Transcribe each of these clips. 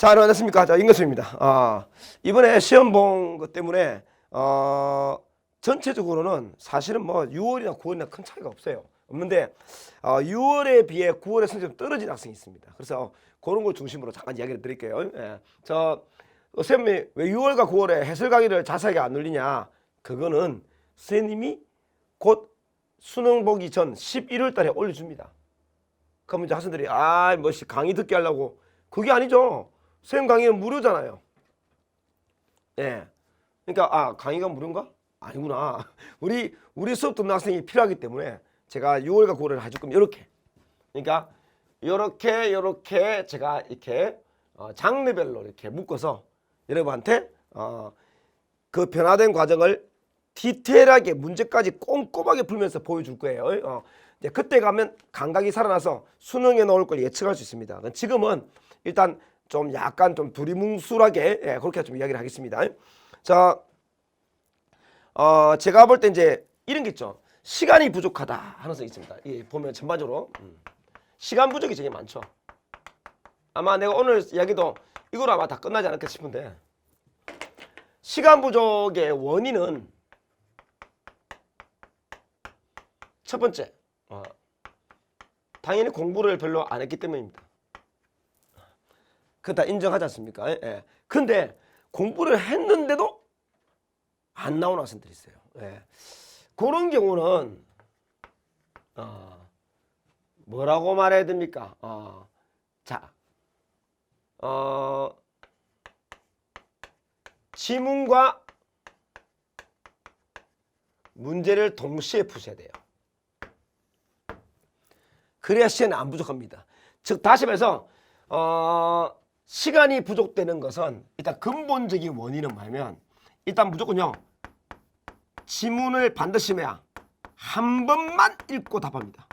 자, 안녕하십니까. 자, 임건수입니다. 이번에 시험 본 것 때문에, 전체적으로는 사실은 뭐 6월이나 9월이나 큰 차이가 없어요. 없는데, 6월에 비해 9월에 성적이 좀 떨어진 학생이 있습니다. 그래서 그런 걸 중심으로 잠깐 이야기를 드릴게요. 예. 선생님이 왜 6월과 9월에 해설 강의를 자세하게 안 올리냐? 그거는 선생님이 곧 수능 보기 전 11월 달에 올려줍니다. 그러면 이제 학생들이, 강의 듣게 하려고. 그게 아니죠. 선생님 강의는 무료잖아요. 예. 그러니까, 강의가 무료인가? 아니구나. 우리 수업 듣는 학생이 필요하기 때문에 제가 6월과 9월을 해줄 겁니다. 이렇게. 그러니까, 요렇게 제가 이렇게, 장르별로 이렇게 묶어서 여러분한테, 그 변화된 과정을 디테일하게 문제까지 꼼꼼하게 풀면서 보여줄 거예요. 이제 그때 가면 감각이 살아나서 수능에 나올 걸 예측할 수 있습니다. 지금은 일단 좀 약간 좀 두리뭉술하게 그렇게 좀 이야기를 하겠습니다. 자, 제가 볼 때 이제 이런 게 있죠. 시간이 부족하다 하는 게 있습니다. 보면 전반적으로 시간 부족이 되게 많죠. 아마 내가 오늘 이야기도 이거로 아마 다 끝나지 않을까 싶은데, 시간 부족의 원인은 첫 번째, 당연히 공부를 별로 안 했기 때문입니다. 그거 다 인정하지 않습니까? 예. 근데 공부를 했는데도 안 나오는 학생들이 있어요. 예. 그런 경우는 뭐라고 말해야 됩니까? 지문과 문제를 동시에 푸셔야 돼요. 그래야 시간이 안 부족합니다. 즉 다시 말해서 시간이 부족되는 것은 일단 근본적인 원인은 뭐냐면, 일단 무조건요, 지문을 반드시 해야 한 번만 읽고 답합니다.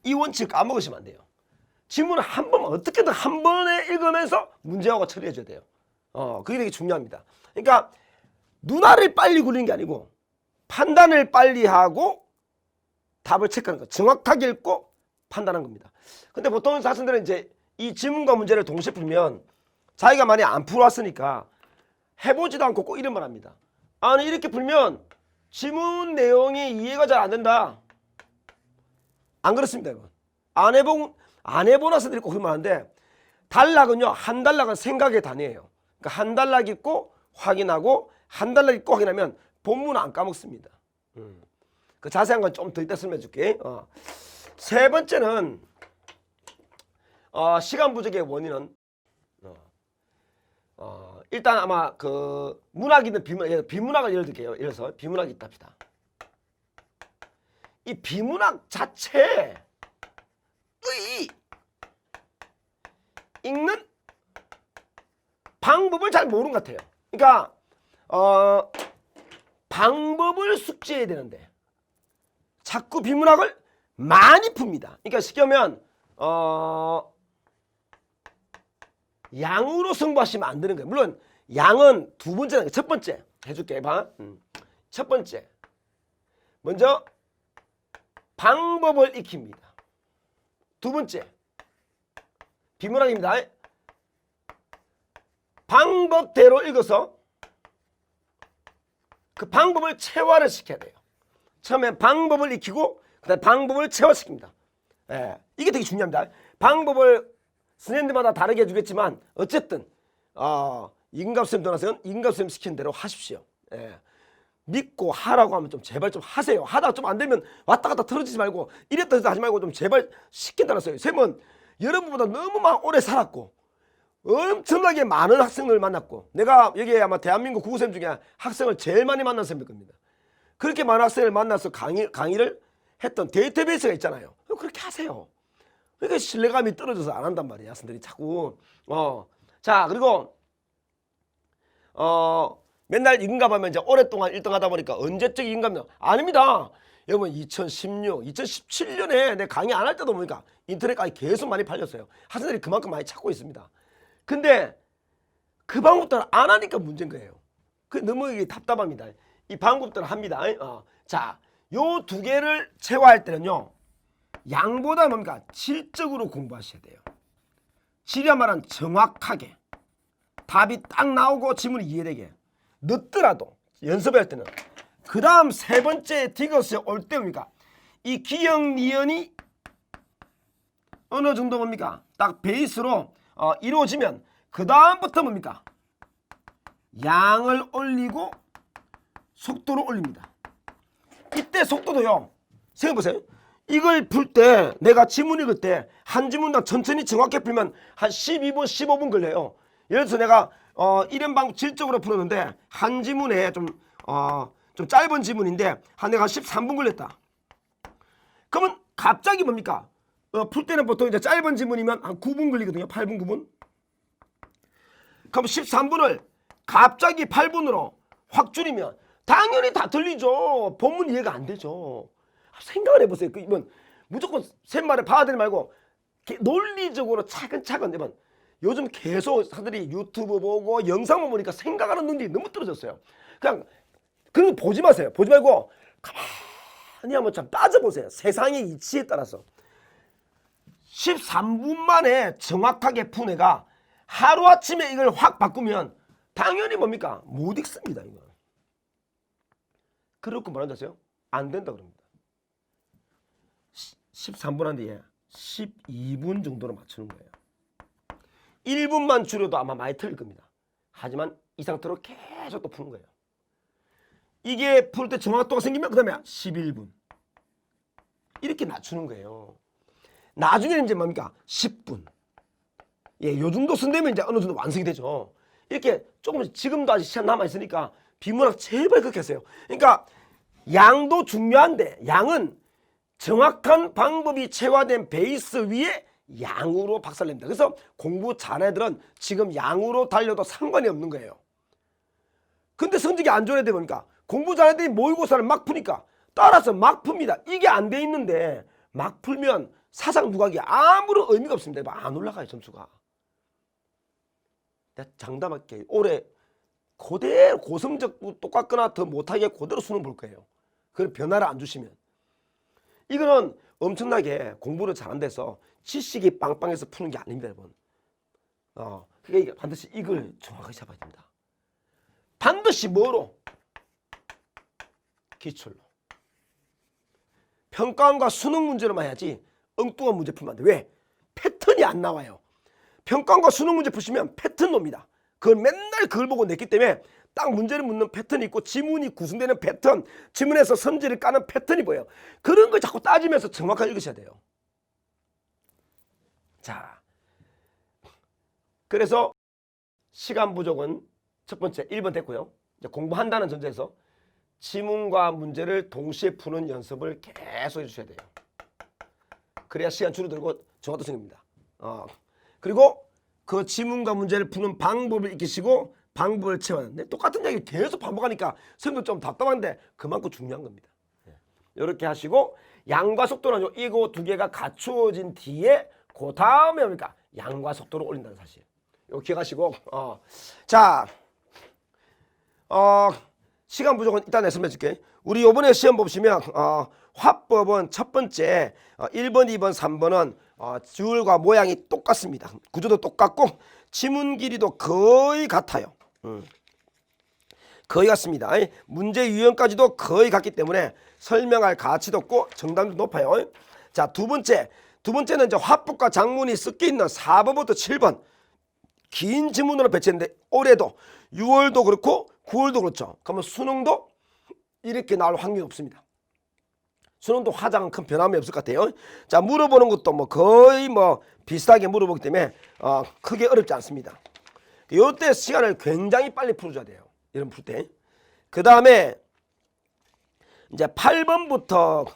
이 원칙 까먹으시면 안 돼요. 지문을 한 번만 어떻게든 한 번에 읽으면서 문제하고 처리해 줘야 돼요. 그게 되게 중요합니다. 그러니까 눈알을 빨리 굴리는 게 아니고 판단을 빨리 하고 답을 체크하는 거, 정확하게 읽고 판단하는 겁니다. 근데 보통 학생들은 이제 이 지문과 문제를 동시에 풀면 자기가 많이 안 풀어왔으니까 해보지도 않고 꼭 이런 말 합니다. 아니, 이렇게 풀면 지문 내용이 이해가 잘 안 된다. 안 그렇습니다, 이건. 안 해본 학생들이 꼭 그런 말 하는데, 단락은요, 한 단락은 생각의 단위예요. 그러니까 한 단락 읽고 확인하고, 한 단락 읽고 확인하면 본문은 안 까먹습니다. 그 자세한 건 좀 더 이따 설명해 줄게. 세 번째는, 시간 부족의 원인은, 일단 아마 그 문학이든 비문학을 예를 들게요. 예를 들어서 비문학이 있다 합시다. 이 비문학 자체의 읽는 방법을 잘 모르는 것 같아요. 그러니까 방법을 숙지해야 되는데 자꾸 비문학을 많이 풉니다. 그러니까 쉽게 하면 양으로 승부하시면 안 되는 거예요. 물론 양은 두 번째는, 첫 번째 해줄게. 봐. 첫 번째, 먼저 방법을 익힙니다. 두 번째, 비문학입니다. 방법대로 읽어서 그 방법을 체화를 시켜야 돼요. 처음에 방법을 익히고 그다음에 방법을 체화시킵니다. 이게 되게 중요합니다. 방법을 선생님들마다 다르게 해주겠지만 어쨌든 임금갑수님 전화서는 임금갑수님 시키는 대로 하십시오. 믿고 하라고 하면 좀 제발 좀 하세요. 하다가 좀 안 되면 왔다 갔다 틀어지지 말고 이랬다 저랬다 하지 말고 좀 제발 시킨다는 써요. 쌤은 여러분보다 너무 오래 살았고 엄청나게 많은 학생을 만났고, 내가 여기에 아마 대한민국 국어쌤 중에 학생을 제일 많이 만난 쌤일 겁니다. 그렇게 많은 학생을 만나서 강의를 했던 데이터베이스가 있잖아요. 그렇게 하세요. 그러니까 신뢰감이 떨어져서 안 한단 말이에요. 학생들이 자꾸. 자, 그리고 맨날 임금 하면 이제 오랫동안 1등 하다 보니까 언제적 임금이냐? 아닙니다. 여러분 2016, 2017년에 내 강의 안 할 때도 보니까 인터넷 강의 계속 많이 팔렸어요. 학생들이 그만큼 많이 찾고 있습니다. 근데 그 방법들을 안 하니까 문제인 거예요. 그 너무 이게 답답합니다. 이 방법들을 합니다. 자, 요 두 개를 체화할 때는요, 양보다 뭡니까? 질적으로 공부하셔야 돼요. 질이란 말은 정확하게 답이 딱 나오고 지문이 이해되게 늦더라도 연습할 때는 그 다음 세 번째 디귿에 올 때 뭡니까? 이 기역 니은이 어느 정도 뭡니까? 딱 베이스로 이루어지면 그 다음부터 뭡니까? 양을 올리고 속도를 올립니다. 이때 속도도요. 생각해보세요. 이걸 풀 때 내가 지문 읽을 때 한 지문당 천천히 정확히 풀면 한 12분 15분 걸려요. 예를 들어서 내가 이런 방법 질적으로 풀었는데 한 지문에 좀 짧은 지문인데 내가 한 13분 걸렸다. 그러면 갑자기 뭡니까? 풀 때는 보통 이제 짧은 지문이면 한 9분 걸리거든요. 8분 9분. 그럼 13분을 갑자기 8분으로 확 줄이면 당연히 다 들리죠. 본문 이해가 안 되죠. 생각을 해보세요. 이건 무조건 셋말에 받아들이 말고 논리적으로 차근차근. 요즘 계속 사람들이 유튜브 보고 영상만 보니까 생각하는 능력이 너무 떨어졌어요. 그냥 그런 거 보지 마세요. 보지 말고 가만히 한번 참 따져보세요. 세상의 이치에 따라서 13분 만에 정확하게 푼 애가 하루아침에 이걸 확 바꾸면 당연히 뭡니까? 못 읽습니다. 이거. 그렇고 뭐라 하셨어요? 안 된다 그럽니다. 13분 한 뒤에 12분 정도로 맞추는 거예요. 1분만 줄여도 아마 많이 틀릴 겁니다. 하지만 이 상태로 계속 또 푸는 거예요. 이게 풀 때 정확도가 생기면 그 다음에 11분 이렇게 낮추는 거예요. 나중에는 이제 뭡니까? 10분. 요 정도 쓴다면 이제 어느 정도 완성이 되죠. 이렇게 조금씩 지금도 아직 시간 남아있으니까 비문학 제발 그렇게 하세요. 그러니까 양도 중요한데 양은 정확한 방법이 체화된 베이스 위에 양으로 박살냅니다. 그래서 공부 잘하는 애들은 지금 양으로 달려도 상관이 없는 거예요. 근데 성적이 안 좋은 애들 보니까 공부 잘하는 애들이 모의고사를 막 푸니까 따라서 막 풉니다. 이게 안 돼 있는데 막 풀면 사상 누각이 아무런 의미가 없습니다. 안 올라가요 점수가. 내가 장담할게 올해 그대로 고성적 똑같거나 더 못하게 그대로 수능 볼 거예요. 그걸 변화를 안 주시면. 이거는 엄청나게 공부를 잘한 데서 지식이 빵빵해서 푸는 게 아닙니다, 여러분. 그러니까 반드시 이걸 정확하게 잡아야 됩니다. 반드시 뭐로? 기출로. 평가원과 수능 문제로만 해야지 엉뚱한 문제 풀면 안 돼. 왜? 패턴이 안 나와요. 평가원과 수능 문제 푸시면 패턴 놉니다. 그걸 맨날 그걸 보고 냈기 때문에 딱 문제를 묻는 패턴이 있고 지문이 구성되는 패턴, 지문에서 선지를 까는 패턴이 보여요. 그런 걸 자꾸 따지면서 정확하게 읽으셔야 돼요. 자, 그래서 시간 부족은 첫 번째 1번 됐고요. 이제 공부한다는 전제에서 지문과 문제를 동시에 푸는 연습을 계속 해주셔야 돼요. 그래야 시간 줄어들고 정확도 생깁니다. 그리고 그 지문과 문제를 푸는 방법을 익히시고 방법을 채워하는데 똑같은 이야기 계속 반복하니까 선생님도 좀 답답한데 그만큼 중요한 겁니다. 이렇게 하시고 양과 속도는 이거 두 개가 갖추어진 뒤에 그 다음에 뭡니까? 양과 속도를 올린다는 사실. 이거 기억하시고 자, 시간 부족은 일단 말씀해 줄게. 우리 이번에 시험 보시면 화법은 첫 번째 1번, 2번, 3번은 줄과 모양이 똑같습니다. 구조도 똑같고 지문 길이도 거의 같아요. 거의 같습니다. 문제 유형까지도 거의 같기 때문에 설명할 가치도 없고 정답도 높아요. 자, 두 번째는 이제 화법과 작문이 섞여 있는 4번부터 7번 긴 지문으로 배치했는데 올해도 6월도 그렇고 9월도 그렇죠. 그러면 수능도 이렇게 나올 확률이 없습니다. 수능도 화장은 큰 변함이 없을 것 같아요. 자, 물어보는 것도 거의 비슷하게 물어보기 때문에 크게 어렵지 않습니다. 이때 시간을 굉장히 빨리 풀어줘야 돼요. 이런 풀 때. 그 다음에 이제 8번부터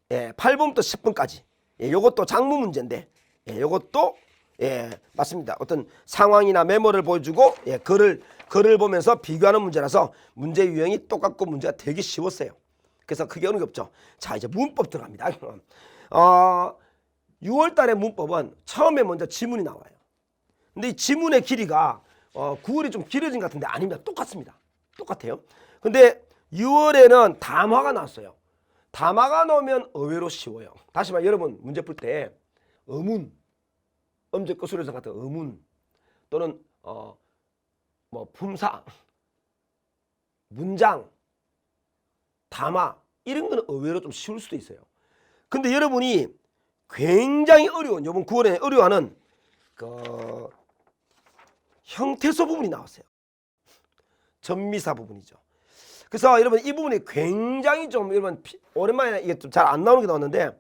10번까지 요것도 작문 문제인데 요것도 맞습니다. 어떤 상황이나 메모를 보여주고 글을 보면서 비교하는 문제라서 문제 유형이 똑같고 문제가 되게 쉬웠어요. 그래서 크게 어려운 게 없죠. 자, 이제 문법 들어갑니다. 6월 달에 문법은 처음에 먼저 지문이 나와요. 근데 이 지문의 길이가 9월이 좀 길어진 것 같은데 아닙니다. 똑같습니다. 똑같아요. 근데 6월에는 담화가 나왔어요. 담아가 놓으면 의외로 쉬워요. 다시 말해 여러분 문제 풀 때 어문, 음절 끝소리에서 같은 어문 또는 뭐 품사, 문장, 담아 이런 거는 의외로 좀 쉬울 수도 있어요. 근데 여러분이 굉장히 어려운 이번 9월에 어려워하는 그 형태소 부분이 나왔어요. 전미사 부분이죠. 그래서 여러분 이 부분이 굉장히 좀 여러분 오랜만에 이게 좀 잘 안 나오는 게 나왔는데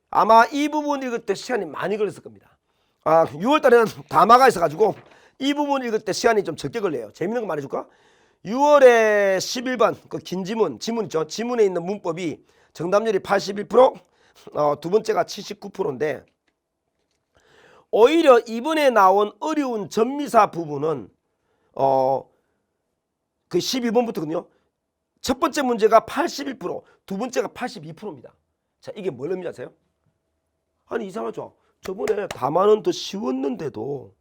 아마 이 부분 읽을 때 시간이 많이 걸렸을 겁니다. 6월 달에는 담화가 있어가지고 이 부분 읽을 때 시간이 좀 적게 걸려요. 재밌는 거 말해줄까? 6월에 11번 그 긴 지문 있죠. 지문에 있는 문법이 정답률이 81%, 두 번째가 79%인데 오히려 이번에 나온 어려운 전미사 부분은 그 12번부터거든요. 첫 번째 문제가 81%, 두 번째가 82%입니다. 자, 이게 뭘 의미하지 아세요? 아니 이상하죠. 저번에 담화는 더 쉬웠는데도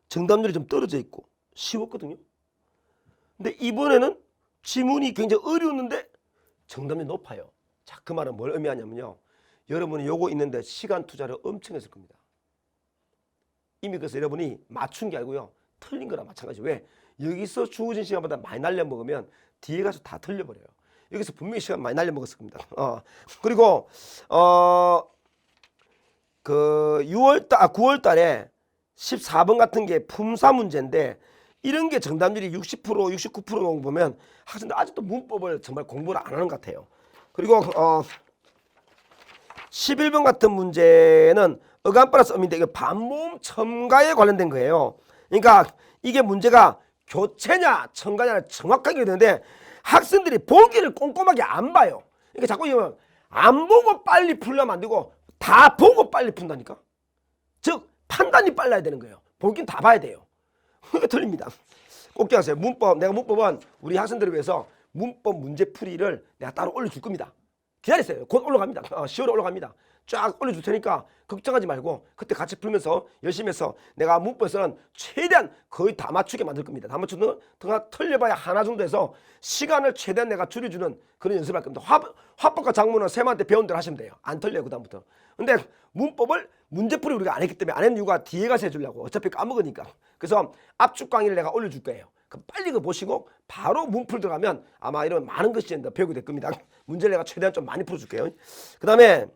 정답률이 좀 떨어져 있고 쉬웠거든요. 근데 이번에는 지문이 굉장히 어려웠는데 정답률이 높아요. 자, 그 말은 뭘 의미하냐면요. 여러분이 요거 있는데 시간 투자를 엄청 했을 겁니다. 이미 그래서 여러분이 맞춘 게 아니고요. 틀린 거랑 마찬가지. 왜? 여기서 주어진 시간보다 많이 날려먹으면 뒤에 가서 다 틀려버려요. 여기서 분명히 시간 많이 날려먹었을 겁니다. 그리고 그 9월 달에 14번 같은 게 품사 문제인데 이런 게 정답률이 60%, 69% 보면 학생들 아직도 문법을 정말 공부를 안 하는 것 같아요. 그리고 11번 같은 문제는 어감 플러스 음인데 이거 반모음 첨가에 관련된 거예요. 그러니까 이게 문제가 교체냐 첨가냐를 정확하게 되는데 학생들이 보기를 꼼꼼하게 안 봐요. 그러니까 자꾸 이거 안 보고 빨리 풀려면 안 되고 다 보고 빨리 푼다니까. 즉 판단이 빨라야 되는 거예요. 보긴 다 봐야 돼요. 그러니까 틀립니다. 꼭 기억하세요. 문법, 내가 문법은 우리 학생들을 위해서 문법 문제풀이를 내가 따로 올려줄 겁니다. 기다리세요. 곧 올라갑니다. 10월에 올라갑니다. 쫙 올려줄 테니까 걱정하지 말고 그때 같이 풀면서 열심히 해서 내가 문법에서는 최대한 거의 다 맞추게 만들 겁니다. 다 맞추는 더 틀려봐야 하나 정도 해서 시간을 최대한 내가 줄여주는 그런 연습을 할 겁니다. 화법과 작문은 쌤한테 배운 대로 하시면 돼요. 안 틀려요. 그 다음부터. 근데 문법을 문제풀이 우리가 안 했기 때문에 안 했는 이유가 뒤에 가서 해주려고. 어차피 까먹으니까. 그래서 압축 강의를 내가 올려줄 거예요. 그럼 빨리 그거 보시고 바로 문풀 들어가면 아마 이런 많은 것이 배우게 될 겁니다. 문제를 내가 최대한 좀 많이 풀어줄게요. 그 다음에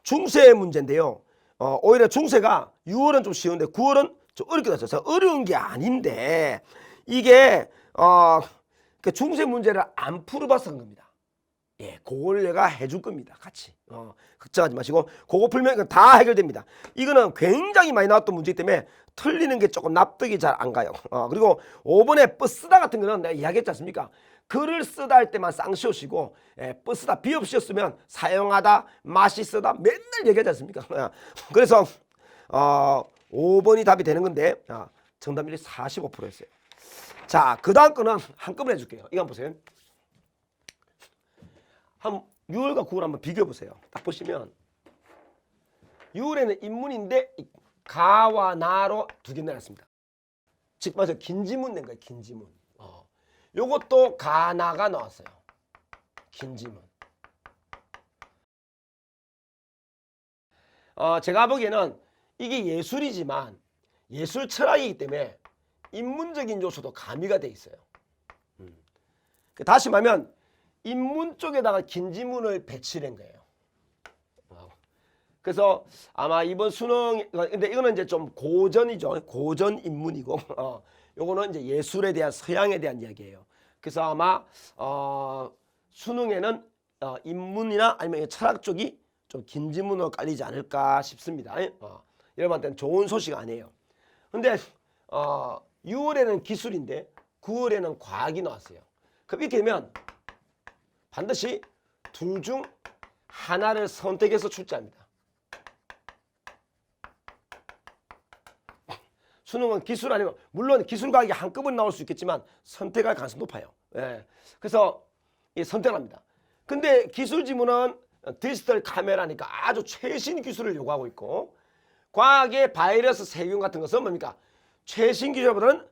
중세 문제인데요. 오히려 중세가 6월은 좀 쉬운데 9월은 좀 어렵게 나왔어요. 어려운 게 아닌데 이게 그 중세 문제를 안 풀어봐서 한 겁니다. 예, 그걸 내가 해줄 겁니다. 같이. 걱정하지 마시고 그거 풀면 다 해결됩니다. 이거는 굉장히 많이 나왔던 문제이기 때문에 틀리는 게 조금 납득이 잘 안 가요. 그리고 5번에 버스다 같은 거는 내가 이야기했지 않습니까? 글을 쓰다 할 때만 쌍시오시고 버스다 비읍시였으면 사용하다 맛있어다 맨날 얘기하지 않습니까? 그래서 5번이 답이 되는 건데 정답률이 45%였어요. 자, 그 다음 거는 한꺼번에 해줄게요. 이거 한번 보세요. 한 6월과 9월 한번 비교해 보세요. 딱 보시면 6월에는 인문인데 가와 나로 두 개 내놨습니다. 즉 말해서 긴 지문 낸 거예요. 긴 지문. 요것도 가나가 나왔어요. 긴 지문. 제가 보기에는 이게 예술이지만 예술 철학이기 때문에 인문적인 요소도 가미가 돼 있어요. 다시 말하면 인문 쪽에다가 긴 지문을 배치한 거예요. 그래서 아마 이번 수능, 근데 이거는 이제 좀 고전이죠. 고전 인문이고, 요거는 이제 예술에 대한 서양에 대한 이야기예요. 그래서 아마 수능에는 인문이나 아니면 철학 쪽이 좀 긴 지문으로 깔리지 않을까 싶습니다. 여러분한테는 좋은 소식 아니에요. 근데 6월에는 기술인데 9월에는 과학이 나왔어요. 그럼 이렇게 되면 반드시 둘 중 하나를 선택해서 출제합니다. 수능은 기술 아니면 물론 기술 과학이 한꺼번에 나올 수 있겠지만 선택할 가능성이 높아요. 그래서 선택을 합니다. 근데 기술 지문은 디지털 카메라니까 아주 최신 기술을 요구하고 있고 과학의 바이러스 세균 같은 것은 뭡니까? 최신 기술보다는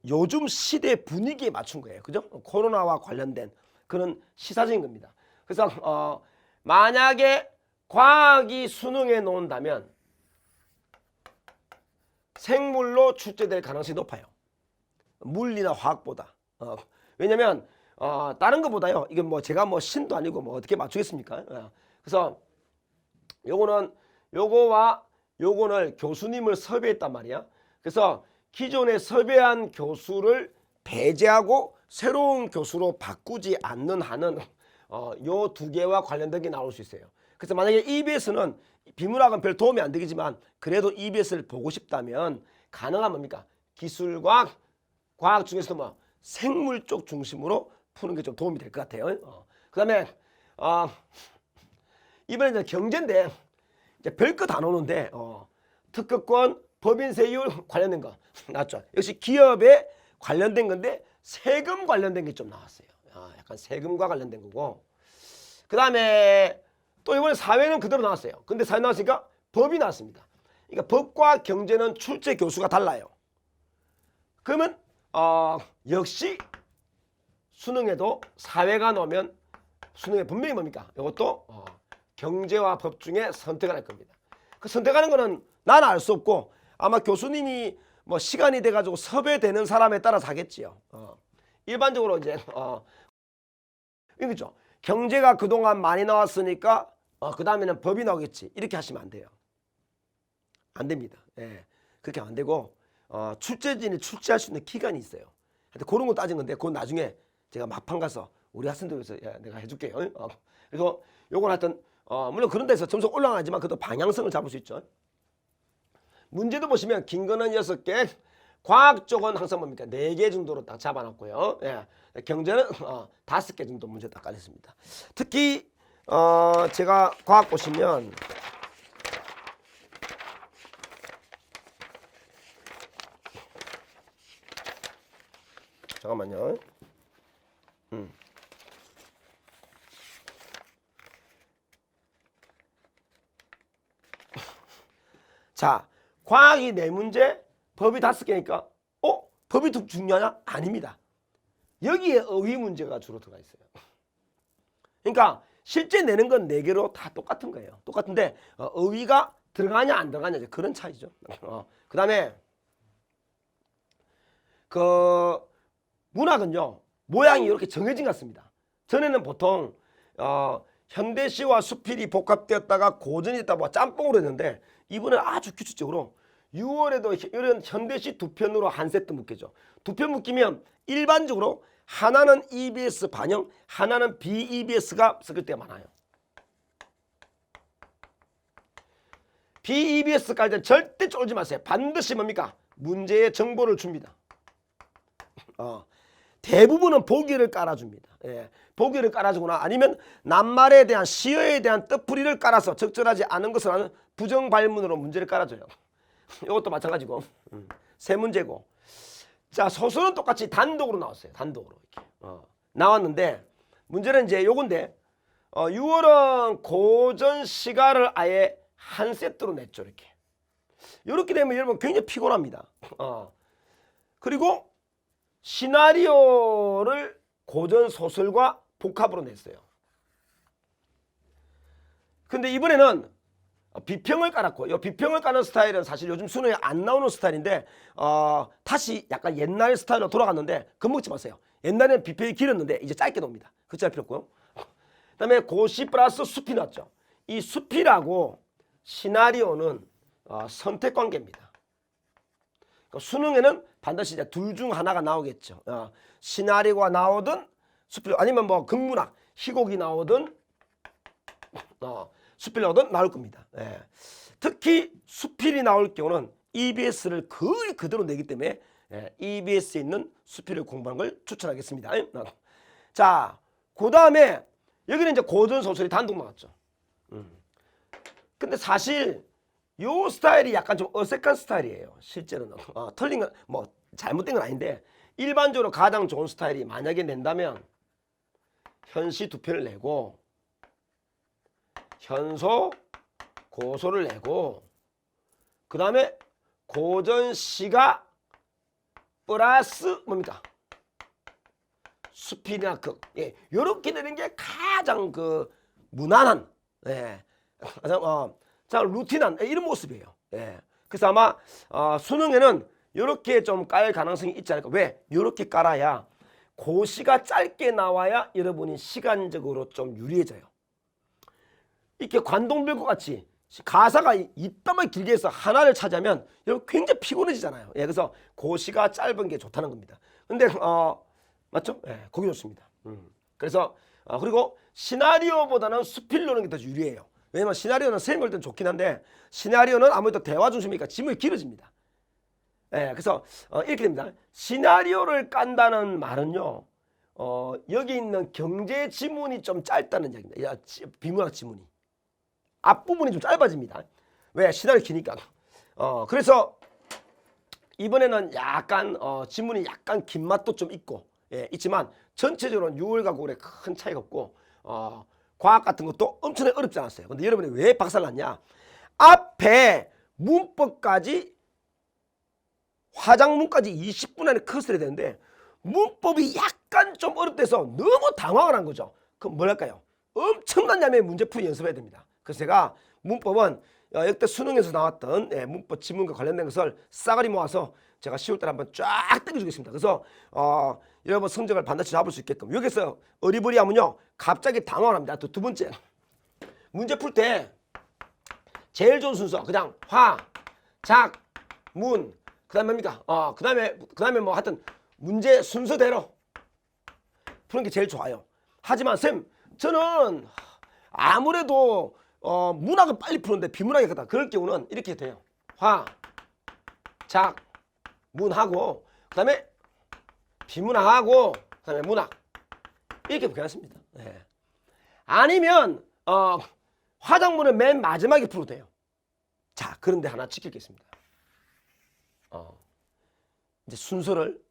요즘 시대 분위기에 맞춘 거예요. 그죠? 코로나와 관련된 그런 시사적인 겁니다. 그래서 만약에 과학이 수능에 놓는다면 생물로 출제될 가능성이 높아요. 물리나 화학보다. 왜냐면 다른 것보다요. 이게 뭐 제가 뭐 신도 아니고 뭐 어떻게 맞추겠습니까? 그래서 요거와 요거를 교수님을 섭외했단 말이야. 그래서 기존에 섭외한 교수를 배제하고 새로운 교수로 바꾸지 않는 한은 요 두 개와 관련된 게 나올 수 있어요. 그래서 만약에 EBS는 비문학은 별 도움이 안 되겠지만 그래도 EBS를 보고 싶다면 가능한 뭡니까? 기술과학, 과학 중에서도 뭐 생물 쪽 중심으로 푸는 게 좀 도움이 될 것 같아요. 그 다음에 이번에 이제 경제인데 이제 별거 다 나오는데 특허권, 법인세율 관련된 거 나왔죠. 역시 기업에 관련된 건데 세금 관련된 게 좀 나왔어요. 약간 세금과 관련된 거고. 그 다음에 또 이번에 사회는 그대로 나왔어요. 근데 사회 나왔으니까 법이 나왔습니다. 그러니까 법과 경제는 출제 교수가 달라요. 그러면 역시 수능에도 사회가 나오면 수능에 분명히 뭡니까? 이것도 경제와 법 중에 선택을 할 겁니다. 그 선택하는 거는 나는 알 수 없고 아마 교수님이 뭐 시간이 돼가지고 섭외되는 사람에 따라서 하겠지요. 일반적으로 이제 이거죠. 경제가 그동안 많이 나왔으니까 그 다음에는 법이 나오겠지. 이렇게 하시면 안 돼요. 안 됩니다. 예, 그렇게 안 되고 출제진이 출제할 수 있는 기간이 있어요. 하여튼 그런 거 따진 건데 그건 나중에 제가 막판 가서 우리 학생들 위해서 내가 해줄게요. 그래서 요건 하여튼 물론 그런 데서 점수 올라가지만 그래도 방향성을 잡을 수 있죠. 문제도 보시면 긴 거는 6개, 과학 쪽은 항상 뭡니까? 4개 정도로 딱 잡아놨고요. 예. 경제는 5개 정도 문제 딱 깔렸습니다. 특히 제가 과학 보시면 잠깐만요. 자, 과학이 4문제, 법이 5개니까 법이 더 중요하냐? 아닙니다. 여기에 어휘 문제가 주로 들어가 있어요. 그러니까 실제 내는 건 4개로 다 똑같은 거예요. 똑같은데 어휘가 들어가냐 안 들어가냐 그런 차이죠. 그 다음에 그 문학은요 모양이 이렇게 정해진 것 같습니다. 전에는 보통 현대시와 수필이 복합되었다가 고전이 있다 뭐 짬뽕으로 했는데 이번에 아주 규칙적으로 6월에도 이런 현대시 2편으로 한 세트 묶이죠. 2편 묶이면 일반적으로 하나는 EBS 반영, 하나는 BEBS가 섞일 때가 많아요. BEBS까지는 절대 쫄지 마세요. 반드시 뭡니까? 문제의 정보를 줍니다. 대부분은 보기를 깔아줍니다. 예, 보기를 깔아주거나 아니면 낱말에 대한 시어에 대한 뜻풀이를 깔아서 적절하지 않은 것을 하는 부정발문으로 문제를 깔아줘요. 이것도 마찬가지고 3문제고. 자, 소설은 똑같이 단독으로 나왔어요. 단독으로 이렇게 나왔는데 문제는 이제 요건데 6월은 고전 시가를 아예 한 세트로 냈죠. 이렇게 되면 여러분 굉장히 피곤합니다. 그리고 시나리오를 고전 소설과 복합으로 냈어요. 근데 이번에는 비평을 깔았고, 이 비평을 까는 스타일은 사실 요즘 수능에 안 나오는 스타일인데 다시 약간 옛날 스타일로 돌아갔는데 겁먹지 마세요. 옛날에는 비평이 길었는데 이제 짧게 나옵니다. 그렇지 않을 필요 없고요. 그 다음에 고시 플러스 숲이 나왔죠. 이 숲이라고 시나리오는 선택 관계입니다. 그러니까 수능에는 반드시 이제 둘 중 하나가 나오겠죠. 시나리오가 나오든 숲이 아니면 뭐 극문학 희곡이 나오든 수필이 나오든 나올 겁니다. 예. 특히 수필이 나올 경우는 EBS를 거의 그대로 내기 때문에 EBS에 있는 수필을 공부하는 걸 추천하겠습니다. 자, 그 다음에 여기는 이제 고전 소설이 단독 나왔죠. 근데 사실 요 스타일이 약간 좀 어색한 스타일이에요. 실제로는 틀린 건 뭐 잘못된 건 아닌데 일반적으로 가장 좋은 스타일이 만약에 낸다면 현시 2편을 내고 현소, 고소를 내고 그 다음에 고전시가 플러스 뭡니까? 수필이나 극. 예, 요렇게 되는 게 가장 그 무난한, 예, 가장 루틴한 이런 모습이에요. 예. 그래서 아마 수능에는 요렇게 좀 깔 가능성이 있지 않을까. 왜? 요렇게 깔아야 고시가 짧게 나와야 여러분이 시간적으로 좀 유리해져요. 이렇게 관동별과 같이 가사가 이따만 길게 해서 하나를 차지하면 여러분 굉장히 피곤해지잖아요. 예, 그래서 고시가 짧은 게 좋다는 겁니다. 근데 맞죠? 예, 그게 좋습니다. 그래서 그리고 시나리오보다는 수필 노는 게 더 유리해요. 왜냐면 시나리오는 선생님 걸 때는 좋긴 한데 시나리오는 아무래도 대화 중심이니까 지문이 길어집니다. 예, 그래서 이렇게 됩니다. 시나리오를 깐다는 말은요, 여기 있는 경제 지문이 좀 짧다는 이야기입니다. 비문학 지문이 앞부분이 좀 짧아집니다. 왜? 시나리오 기니까. 그래서 이번에는 약간 지문이 약간 긴 맛도 좀 있고, 예, 있지만 전체적으로는 6월과 9월에 큰 차이가 없고, 과학 같은 것도 엄청나게 어렵지 않았어요. 근데 여러분이 왜 박살났냐? 앞에 문법까지 화장문까지 20분 안에 컷을 해야 되는데 문법이 약간 좀 어렵대서 너무 당황을 한 거죠. 그럼 뭐랄까요? 엄청난 양의 문제풀이 연습해야 됩니다. 그래서 제가 문법은 역대 수능에서 나왔던 문법 지문과 관련된 것을 싸그리 모아서 제가 10월달에 한번 쫙 땡겨주겠습니다. 그래서 여러분 성적을 반드시 잡을 수 있게끔 여기서 어리버리하면요 갑자기 당황을 합니다. 또 두 번째 문제 풀 때 제일 좋은 순서 그냥 화, 작, 문 그 다음에 뭡니까? 그 다음에 뭐 하여튼 문제 순서대로 푸는 게 제일 좋아요. 하지만 쌤 저는 아무래도 문학은 빨리 푸는데 비문학이 가다 그럴 경우는 이렇게 돼요. 화, 작, 문하고 그 다음에 비문학하고 그 다음에 문학 이렇게 괜찮습니다. 네. 아니면 화작문은 맨 마지막에 풀어도 돼요. 자, 그런데 하나 지키겠습니다. 이제 순서를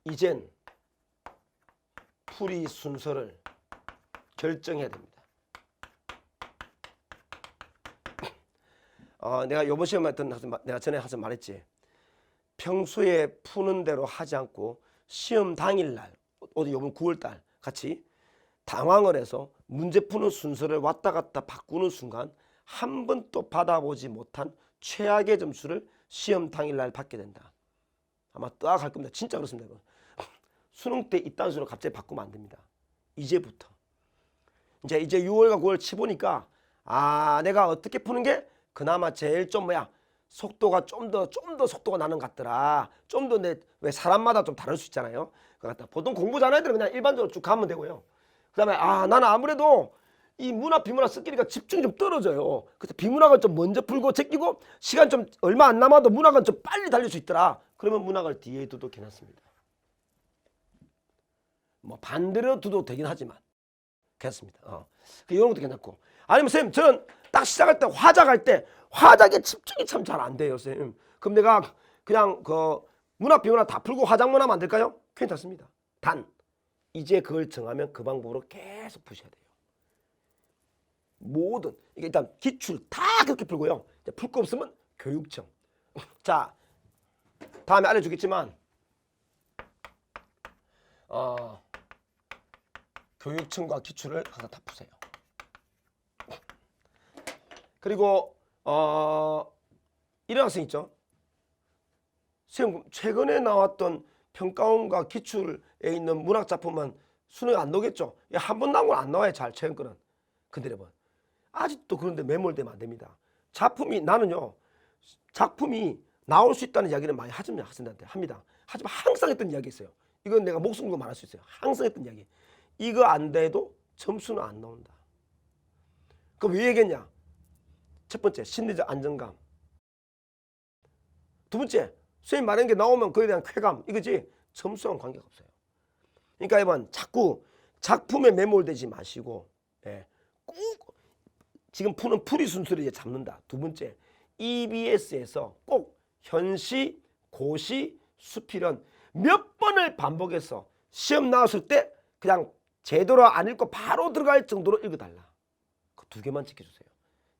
이젠 풀이 순서를 결정해야 됩니다. 내가 요번 시험에 내가 전에 하서 말했지. 평소에 푸는 대로 하지 않고 시험 당일날 어디 요번 9월달 같이 당황을 해서 문제 푸는 순서를 왔다 갔다 바꾸는 순간 한 번도 받아보지 못한 최악의 점수를 시험 당일날 받게 된다. 아마 딱 할 겁니다. 진짜 그렇습니다. 이거. 수능 때 이딴 식으로 갑자기 바꾸면 안 됩니다. 이제부터. 이제 6월과 9월 치보니까 내가 어떻게 푸는 게 그나마 제일 좀 속도가 좀 더 속도가 나는 것 같더라. 좀 더 왜 사람마다 좀 다를 수 있잖아요. 그 같다. 보통 공부 잘하는 애들은 그냥 일반적으로 쭉 가면 되고요. 그다음에 나는 아무래도 이 문학 비문학 섞이니까 집중이 좀 떨어져요. 그래서 비문학을 좀 먼저 풀고 제끼고 시간 좀 얼마 안 남아도 문학은 좀 빨리 달릴 수 있더라. 그러면 문학을 뒤에 둬도 괜찮습니다. 뭐 반대로 둬도 되긴 하지만 괜찮습니다. 이런 것도 괜찮고. 아니면 쌤 저는 딱 시작할 때 화작에 집중이 참 잘 안 돼요, 쌤. 그럼 내가 그냥 그 문학 비문학 다 풀고 화작문 하면 안 될까요? 괜찮습니다. 단 이제 그걸 정하면 그 방법으로 계속 푸셔야 돼요. 모든 이게 일단 기출 다 그렇게 풀고요. 풀 거 없으면 교육청. 자, 다음에 알려주겠지만 교육청과 기출을 항상 다 푸세요. 그리고 이런 학생 있죠. 선생님 최근에 나왔던 평가원과 기출에 있는 문학 작품은 수능에 안 나오겠죠. 한 번 나온 건 안 나와요. 잘 최근 거는. 근데 여러분 아직도 그런데 매몰되면 안 됩니다. 나는요 작품이 나올 수 있다는 이야기는 많이 하지만 학생들한테 합니다. 하지만 항상 했던 이야기 있어요. 이건 내가 목숨 걸고 말할 수 있어요. 항상 했던 이야기. 이거 안 돼도 점수는 안 나온다. 그럼 왜 얘기했냐? 첫 번째 심리적 안정감. 두 번째 선생님 말한 게 나오면 그에 대한 쾌감. 이거지 점수랑 관계가 없어요. 그러니까 여러분 자꾸 작품에 매몰되지 마시고 꼭 지금 푸는 풀이 순서를 이제 잡는다. 두 번째 EBS에서 꼭 현시, 고시, 수필은 몇 번을 반복해서 시험 나왔을 때 그냥 제대로 안 읽고 바로 들어갈 정도로 읽어달라. 그 두 개만 지켜주세요.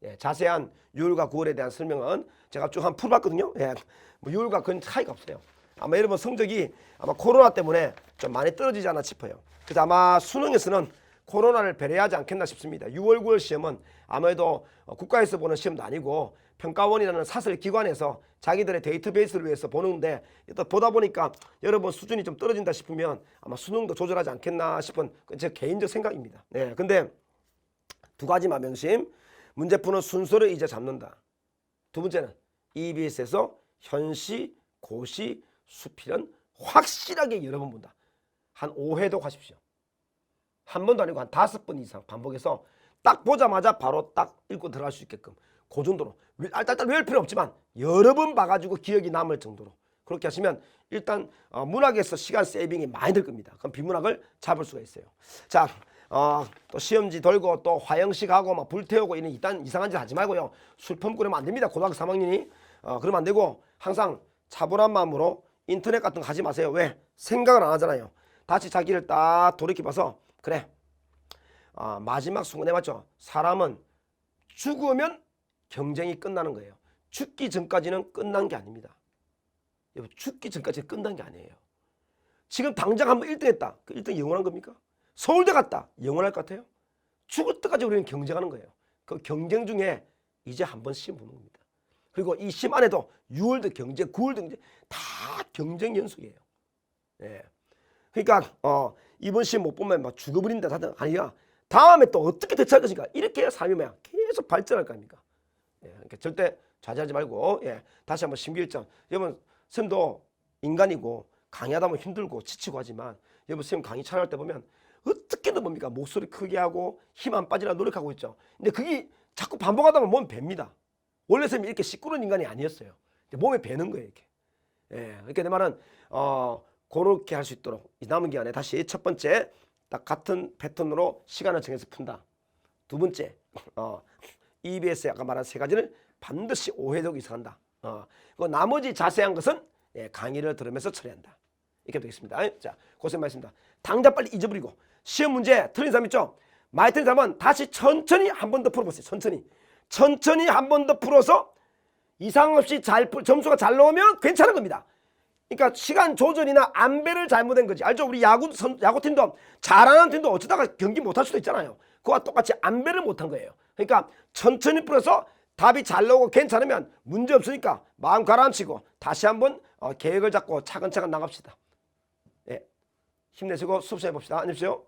예, 자세한 6월과 9월에 대한 설명은 제가 쭉 한 풀어봤거든요. 예, 뭐 6월과 큰 차이가 없어요. 아마 여러분 성적이 아마 코로나 때문에 좀 많이 떨어지지 않나 싶어요. 그래서 아마 수능에서는 코로나를 배려하지 않겠나 싶습니다. 6월, 9월 시험은 아무래도 국가에서 보는 시험도 아니고 평가원이라는 사설 기관에서 자기들의 데이터베이스를 위해서 보는데 또 보다 보니까 여러분 수준이 좀 떨어진다 싶으면 아마 수능도 조절하지 않겠나 싶은 제 개인적 생각입니다. 네, 근데 두 가지만 명심. 문제 푸는 순서를 이제 잡는다. 두 번째는 EBS에서 현시, 고시, 수필은 확실하게 여러 번 본다. 한 5회도 하십시오. 한 번도 아니고 한 5번 이상 반복해서 딱 보자마자 바로 딱 읽고 들어갈 수 있게끔 그 정도로 알딸딸 외울 필요 없지만 여러 번 봐가지고 기억이 남을 정도로 그렇게 하시면 일단 문학에서 시간 세이빙이 많이 들 겁니다. 그럼 비문학을 잡을 수가 있어요. 자, 또 시험지 돌고 또 화형식 하고 막 불태우고 이런 이상한 짓 하지 말고요. 술 퍼먹고 그러면 안 됩니다. 고등학교 3학년이 그러면 안 되고 항상 차분한 마음으로 인터넷 같은 거 하지 마세요. 왜? 생각을 안 하잖아요. 다시 자기를 딱 돌이켜봐서 그래, 마지막 순간에 맞죠? 사람은 죽으면 경쟁이 끝나는 거예요. 죽기 전까지는 끝난 게 아닙니다. 죽기 전까지 끝난 게 아니에요. 지금 당장 한번 1등 했다. 그 1등 영원한 겁니까? 서울대 갔다. 영원할 것 같아요? 죽을 때까지 우리는 경쟁하는 거예요. 그 경쟁 중에 이제 한번 시험 보는 겁니다. 그리고 이 시험 안에도 6월도 경쟁, 9월도 경쟁, 다 경쟁 연속이에요. 예. 그러니까 이번 시험 못 보면 막 죽어버린다 다들 아니야. 다음에 또 어떻게 대처할 것인가. 이렇게 해야 삶이 뭐야 계속 발전할 거 아닙니까? 예. 그러니까 절대 좌절하지 말고 다시 한번 심기일전. 여러분 선생님도 인간이고 강의하다 보면 힘들고 지치고 하지만 여러분 선생님 강의 촬영할 때 보면 어떻게든 뭡니까 목소리 크게 하고 힘 안 빠지라 노력하고 있죠. 근데 그게 자꾸 반복하다 보면 몸이 뱉니다. 원래 선생님이 이렇게 시끄러운 인간이 아니었어요. 몸에 배는 거예요 이렇게. 예. 그러니까 내 말은 그렇게 할 수 있도록 이 남은 기간에 다시 첫 번째 딱 같은 패턴으로 시간을 정해서 푼다. 두 번째 EBS에 아까 말한 세 가지를 반드시 5회 이상 한다. 그 나머지 자세한 것은 강의를 들으면서 처리한다. 이렇게 되겠습니다. 자, 고생 많으십니다. 당장 빨리 잊어버리고 시험 문제 틀린 사람 있죠? 많이 틀린 사람은 다시 천천히 한 번 더 풀어보세요. 천천히 한 번 더 풀어서 이상 없이 점수가 잘 나오면 괜찮은 겁니다. 그러니까 시간 조절이나 안배를 잘못한 거지. 알죠? 우리 야구팀도 잘하는 팀도 어쩌다가 경기 못할 수도 있잖아요. 그와 똑같이 안배를 못한 거예요. 그러니까 천천히 풀어서 답이 잘 나오고 괜찮으면 문제 없으니까 마음 가라앉히고 다시 한번 계획을 잡고 차근차근 나갑시다. 예. 힘내시고 수업 시작해 봅시다. 안녕히 계십시오.